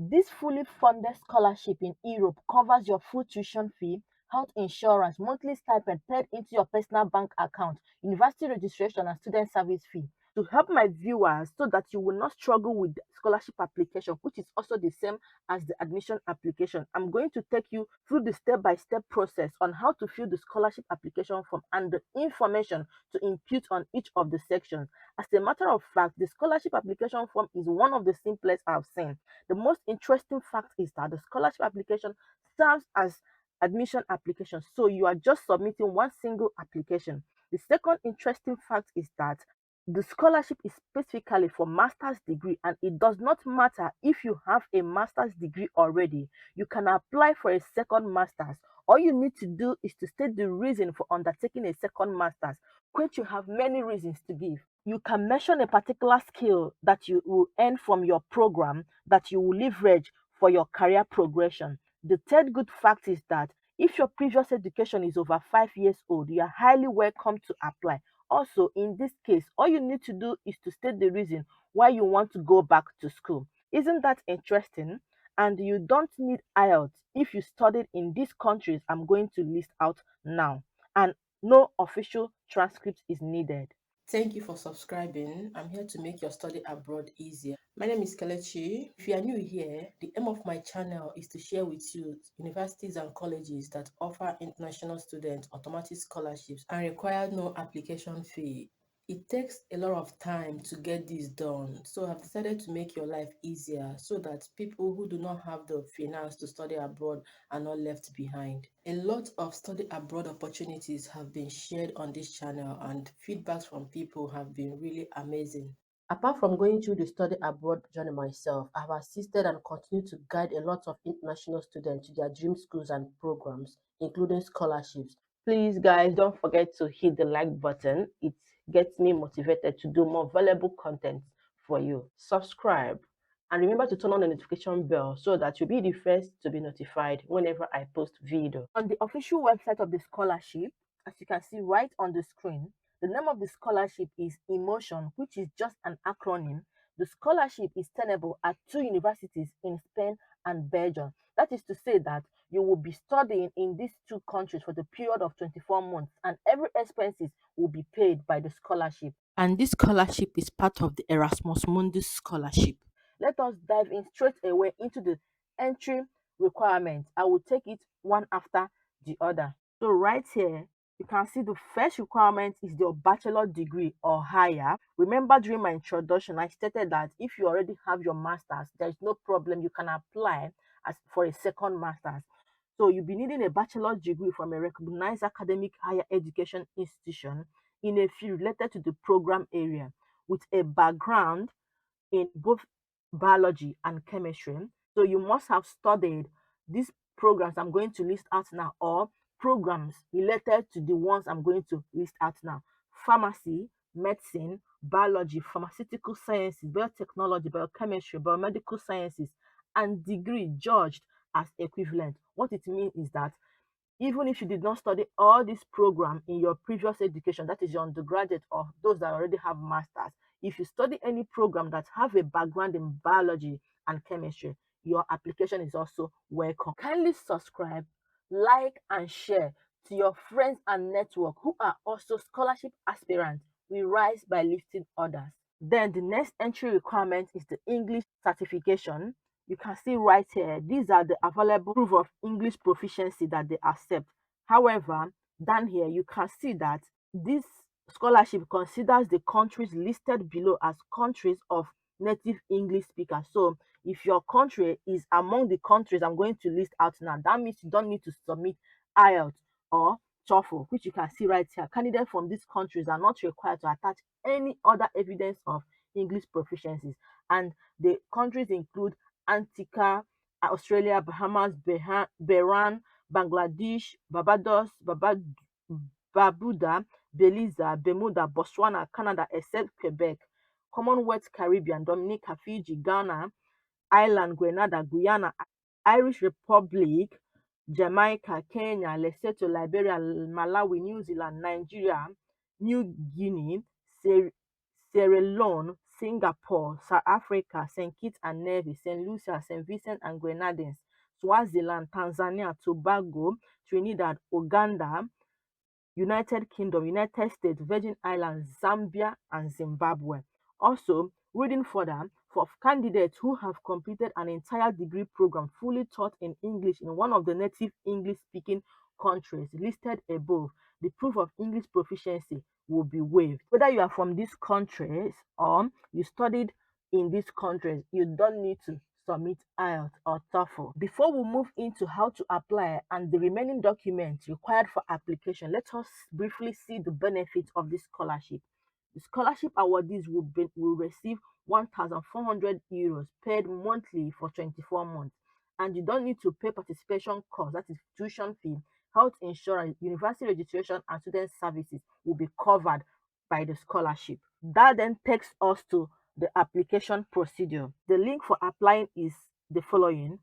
This fully funded scholarship in Europe covers your full tuition fee, health insurance, monthly stipend paid into your personal bank account, university registration, and student service fee. To help my viewers so that you will not struggle with the scholarship application, which is also the same as the admission application, I'm going to take you through the step-by-step process on how to fill the scholarship application form and the information to input on each of the sections. As a matter of fact, the scholarship application form is one of the simplest I've seen. The most interesting fact is that the scholarship application serves as admission application, so you are just submitting one single application. The second interesting fact is that the scholarship is specifically for master's degree, and it does not matter if you have a master's degree already. You can apply for a second master's. All you need to do is to state the reason for undertaking a second master's, which you have many reasons to give. You can mention a particular skill that you will earn from your program that you will leverage for your career progression. The third good fact is that if your previous education is over 5 years old, you are highly welcome to apply. Also, in this case, all you need to do is to state the reason why you want to go back to school. Isn't that interesting? And you don't need IELTS if you studied in these countries I'm going to list out now. And no official transcript is needed. Thank you for subscribing. I'm here to make your study abroad easier. My name is Kelechi. If you are new here, the aim of my channel is to share with you universities and colleges that offer international students automatic scholarships and require no application fee. It takes a lot of time to get this done, so I've decided to make your life easier so that people who do not have the finance to study abroad are not left behind. A lot of study abroad opportunities have been shared on this channel, and feedbacks from people have been really amazing. Apart from going through the study abroad journey myself, I have assisted and continue to guide a lot of international students to their dream schools and programs, including scholarships. Please, guys, don't forget to hit the like button. It gets me motivated to do more valuable content for you. Subscribe and remember to turn on the notification bell so that you'll be the first to be notified whenever I post video. On the official website of the scholarship, as you can see right on the screen, the name of the scholarship is Emotion, which is just an acronym. The scholarship is tenable at 2 universities in Spain and Belgium. That is to say that you will be studying in these 2 countries for the period of 24 months, and every expenses will be paid by the scholarship. And this scholarship is part of the Erasmus Mundus scholarship. Let us dive in straight away into the entry requirements. I will take it one after the other. So right here, you can see the first requirement is your bachelor degree or higher. Remember, during my introduction, I stated that if you already have your master's, there's no problem. You can apply as for a second master's. So you'll be needing a bachelor degree from a recognized academic higher education institution in a field related to the program area with a background in both biology and chemistry. So you must have studied these programs I'm going to list out now, or programs related to the ones I'm going to list out now. Pharmacy, medicine, biology, pharmaceutical sciences, biotechnology, biochemistry, biomedical sciences, and degree judged as equivalent. What it means is that even if you did not study all this program in your previous education, that is your undergraduate or those that already have masters, if you study any program that have a background in biology and chemistry, your application is also welcome. Kindly subscribe, like, and share to your friends and network who are also scholarship aspirants. We rise by lifting others. Then the next entry requirement is the English certification. You can see right here, these are the available proof of English proficiency that they accept. However, down here, you can see that this scholarship considers the countries listed below as countries of native English speakers. So if your country is among the countries I'm going to list out now, that means you don't need to submit IELTS or TOEFL, which you can see right here. Candidates from these countries are not required to attach any other evidence of English proficiencies. And the countries include Antigua, Australia, Bahamas, Bahrain, Bangladesh, Barbuda, Belize, Bermuda, Botswana, Canada, except Quebec, Commonwealth Caribbean, Dominica, Fiji, Ghana, Ireland, Grenada, Guyana, Irish Republic, Jamaica, Kenya, Lesotho, Liberia, Malawi, New Zealand, Nigeria, New Guinea, Sierra Leone, Singapore, South Africa, St. Kitts and Nevis, St. Lucia, St. Vincent and Grenadines, Swaziland, Tanzania, Tobago, Trinidad, Uganda, United Kingdom, United States, Virgin Islands, Zambia, and Zimbabwe. Also, reading further, for candidates who have completed an entire degree program fully taught in English in one of the native English speaking countries listed above, the proof of English proficiency will be waived. Whether you are from these countries or you studied in these countries, you don't need to submit IELTS or TOEFL. Before we move into how to apply and the remaining documents required for application, let us briefly see the benefits of this scholarship. The scholarship awardees will receive 1,400 euros paid monthly for 24 months, and you don't need to pay participation cost, that is tuition fee, health insurance, university registration, and student services will be covered by the scholarship. That then takes us to the application procedure. The link for applying is the following.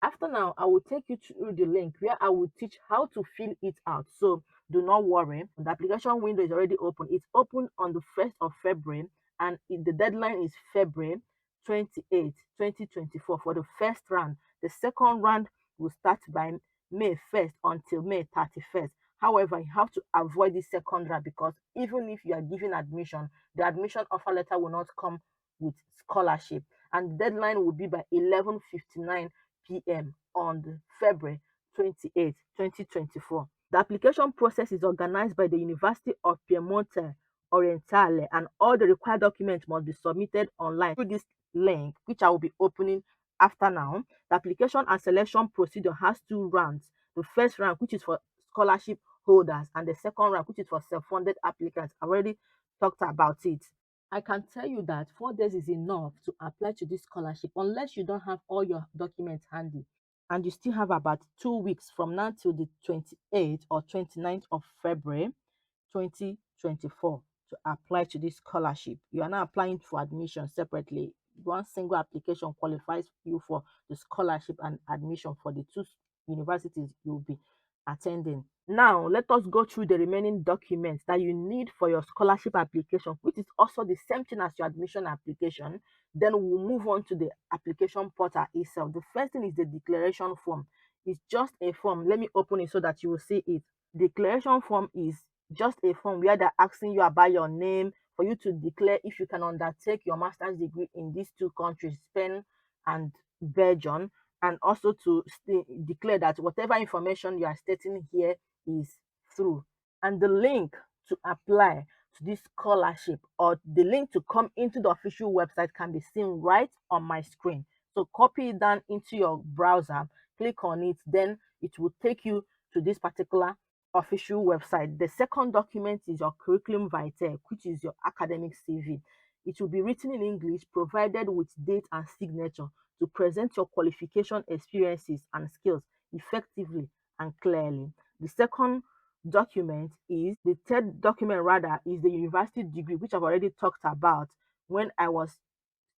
After now, I will take you through the link where I will teach how to fill it out. So do not worry. The application window is already open. It's open on the 1st of February, and the deadline is February 28, 2024 for the first round. The second round will start by May 1st until May 31st. However, you have to avoid the second round because even if you are given admission, the admission offer letter will not come with scholarship, and the deadline will be by 11:59 p.m. on February 28, 2024. The application process is organized by the University of Piemonte Orientale, and all the required documents must be submitted online through this link, which I will be opening after now. The application and selection procedure has two rounds. The first round, which is for scholarship holders, and the second round, which is for self-funded applicants. I already talked about it. I can tell you that 4 days is enough to apply to this scholarship unless you don't have all your documents handy, and you still have about 2 weeks from now till the 28th or 29th of February 2024 to apply to this scholarship. You are not applying for admission separately. One single application qualifies you for the scholarship and admission for the two universities you'll be attending. Now, let us go through the remaining documents that you need for your scholarship application, which is also the same thing as your admission application. Then we'll move on to the application portal itself. The first thing is the declaration form. It's just a form. Let me open it so that you will see it. Declaration form is just a form where they're asking you about your name for you to declare if you can undertake your master's degree in these two countries, Spain and Belgium, and also to declare that whatever information you are stating here is true. And the link to apply to this scholarship or the link to come into the official website can be seen right on my screen. So copy it down into your browser, click on it, then it will take you to this particular official website. The second document is your curriculum vitae, which is your academic CV. It will be written in English, provided with date and signature to present your qualification, experiences, and skills effectively and clearly. The second document is the third document rather is the university degree, which I've already talked about when I was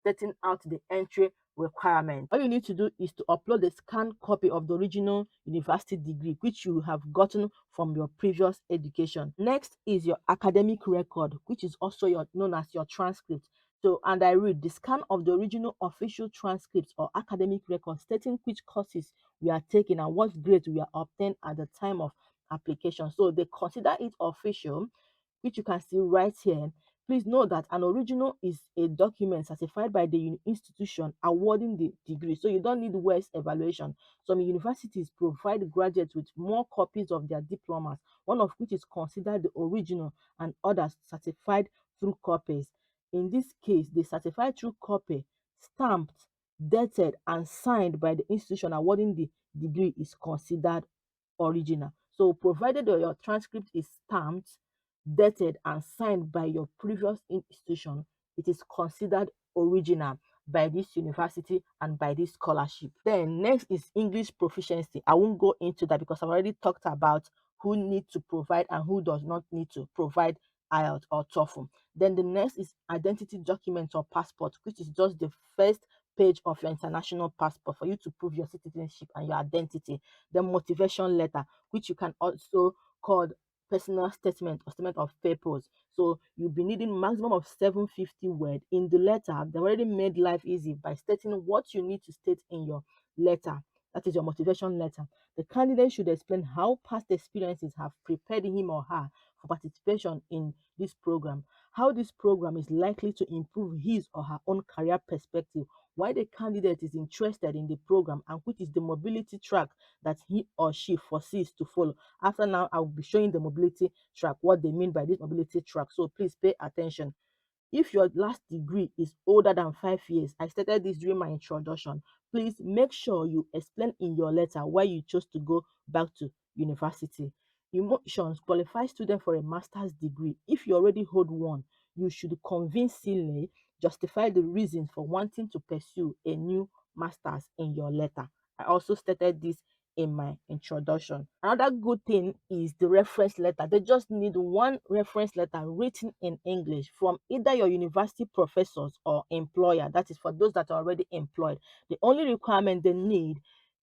setting out the entry requirement. All you need to do is to upload a scanned copy of the original university degree which you have gotten from your previous education. Next is your academic record, which is also known as your transcript. So, and I read the scan of the original official transcripts or academic record stating which courses we are taking and what grades we are obtained at the time of application. So they consider it official, which you can see right here. Please note that an original is a document certified by the institution awarding the degree, so you don't need West evaluation. Some universities provide graduates with more copies of their diplomas, one of which is considered the original and others certified through copies. In this case, the certified true copy, stamped, dated, and signed by the institution awarding the degree is considered original. So provided that your transcript is stamped, dated, and signed by your previous institution, it is considered original by this university and by this scholarship. Then next is English proficiency. I won't go into that because I've already talked about who needs to provide and who does not need to provide IELTS or TOEFL. Then the next is identity document or passport, which is just the first page of your international passport for you to prove your citizenship and your identity. The motivation letter, which you can also call personal statement or statement of purpose. So you'll be needing maximum of 750 words in the letter. They've already made life easy by stating what you need to state in your letter. That is your motivation letter. The candidate should explain how past experiences have prepared him or her for participation in this program, how this program is likely to improve his or her own career perspective, why the candidate is interested in the program, and which is the mobility track that he or she foresees to follow. After now, I'll be showing the mobility track, what they mean by this mobility track. So please pay attention. If your last degree is older than 5 years, I stated this during my introduction, please make sure you explain in your letter why you chose to go back to university. Emotions qualify students for a master's degree. If you already hold one, you should convincingly justify the reasons for wanting to pursue a new master's in your letter. I also stated this in my introduction. Another good thing is the reference letter. They just need one reference letter written in English from either your university professors or employer. That is for those that are already employed. The only requirement they need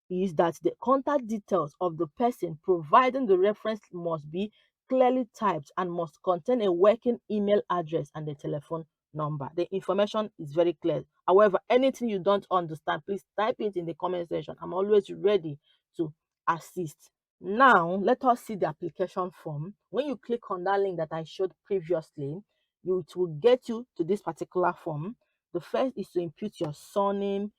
is that the contact details of the person providing the reference must be clearly typed and must contain a working email address and a telephone number. The information is very clear. However, anything you don't understand, please type it in the comment section. I'm always ready to assist. Now, let us see the application form. When you click on that link that I showed previously, it will get you to this particular form. The first is to input your surname,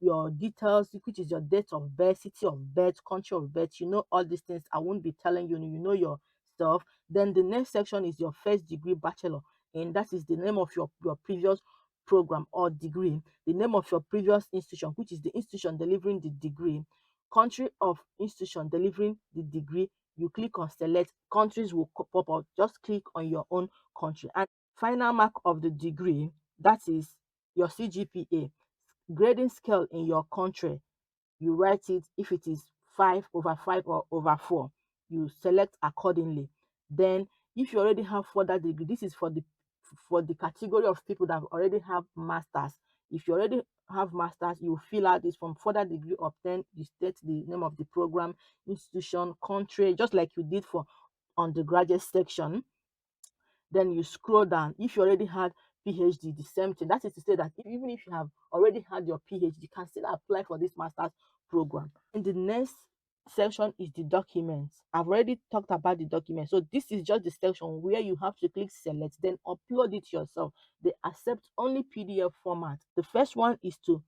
your details, which is your date of birth, city of birth, country of birth. You know all these things. I won't be telling you. You know your stuff. Then the next section is your first degree bachelor, and that is the name of your previous program or degree, the name of your previous institution, which is the institution delivering the degree, country of institution delivering the degree. You click on select, countries will pop up. Just click on your own country. And final mark of the degree, that is your CGPA, grading scale in your country. You write it. If it is 5/5 or over 4, you select accordingly. Then if you already have further degree, this is for the category of people that already have masters. If you already have masters, you fill out this from further degree obtained. You state the name of the program, institution, country, just like you did for undergraduate section. Then you scroll down. If you already had PhD, the same thing. That is to say that even if you have already had your PhD, you can still apply for this master's program. And the next section is the documents. I've already talked about the documents. So this is just the section where you have to click select, then upload it yourself. They accept only PDF format. The first one is to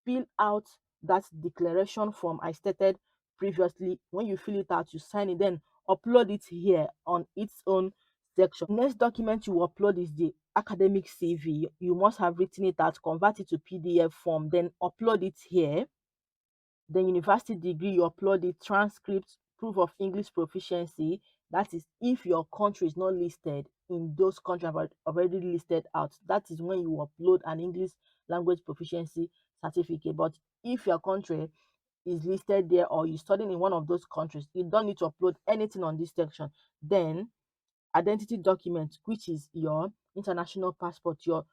fill out that declaration form I stated previously. When you fill it out, you sign it, then upload it here on its own section. Next document you upload is the academic CV. You must have written it out, convert it to PDF form, then upload it here. Then university degree, you upload the transcript, proof of English proficiency. That is if your country is not listed in those countries I've already listed out. That is when you upload an English language proficiency certificate. But if your country is listed there or you're studying in one of those countries, you don't need to upload anything on this section. Then identity document, which is your international passport, your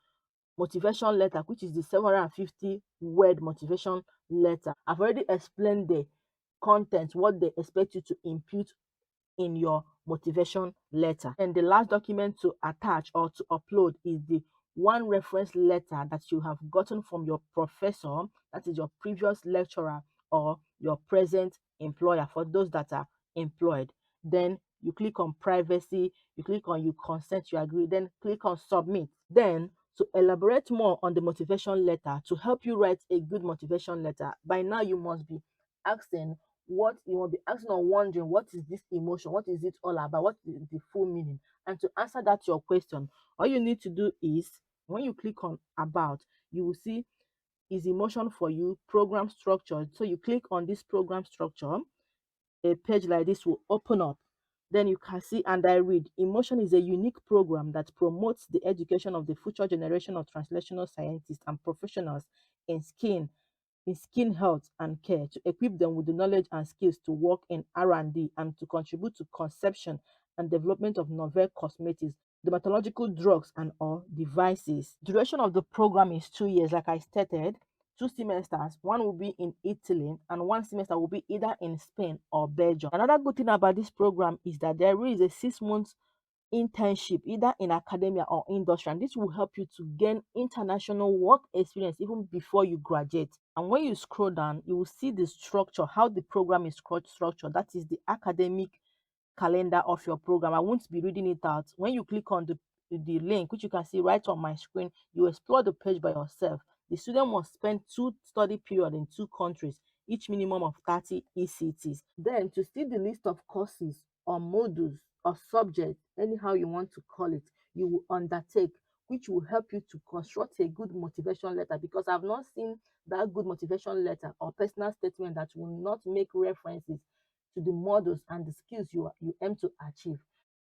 motivation letter, which is the 750 word motivation letter. I've already explained the content, what they expect you to input in your motivation letter. And the last document to attach or to upload is the one reference letter that you have gotten from your professor, that is your previous lecturer or your present employer for those that are employed. Then you click on privacy, you click on you consent, you agree, then click on submit. Then to elaborate more on the motivation letter, to help you write a good motivation letter, by now you must be asking what you will be asking or wondering, what is this emotion, what is it all about, what is the full meaning. And to answer that your question, all you need to do is when you click on about, you will see is emotion for you program structure. So you click on this program structure, a page like this will open up. Then you can see, and I read, emotion is a unique program that promotes the education of the future generation of translational scientists and professionals in skin health and care, to equip them with the knowledge and skills to work in R&D and to contribute to conception and development of novel cosmetics, dermatological drugs and or devices. Duration of the program is 2 years, like I stated. 2 semesters. One will be in Italy and 1 semester will be either in Spain or Belgium. Another good thing about this program is that there is a 6 month internship either in academia or industry, and this will help you to gain international work experience even before you graduate. And when you scroll down, you will see the structure, how the program is structured. That is the academic calendar of your program. I won't be reading it out. When you click on the link, which you can see right on my screen, you explore the page by yourself. The student must spend 2 study periods in 2 countries, each minimum of 30 ECTs. Then to see the list of courses or modules or subjects, anyhow you want to call it, you will undertake, which will help you to construct a good motivation letter, because I've not seen that good motivation letter or personal statement that will not make references to the models and the skills you aim to achieve,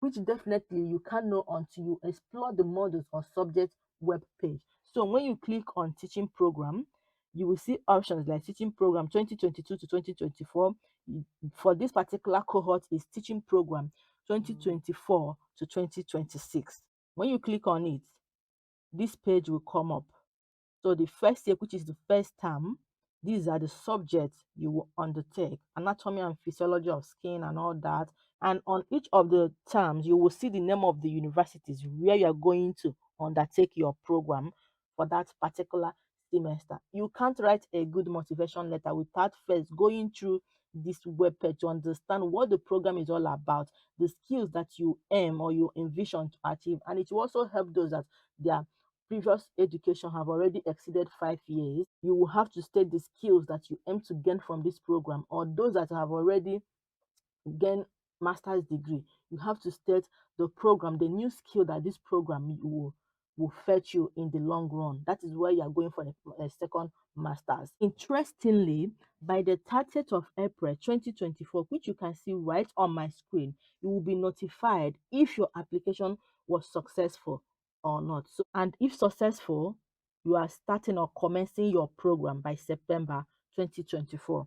which definitely you can't know until you explore the models or subject web page. So when you click on teaching program, you will see options like teaching program 2022 to 2024. For this particular cohort is teaching program 2024 to 2026. When you click on it, this page will come up. So the first year, which is the first term, these are the subjects you will undertake: anatomy and physiology of skin and all that. And on each of the terms, you will see the name of the universities where you are going to undertake your program for that particular semester. You can't write a good motivation letter without first going through this web page to understand what the program is all about, the skills that you aim or you envision to achieve. And it will also help those that their previous education have already exceeded 5 years. You will have to state the skills that you aim to gain from this program, or those that have already gained master's degree. You have to state the program, the new skill that this program will fetch you in the long run. That is where you are going for a second master's. Interestingly, by the 30th of April 2024, which you can see right on my screen, you will be notified if your application was successful or not. So, and if successful, you are starting or commencing your program by September 2024.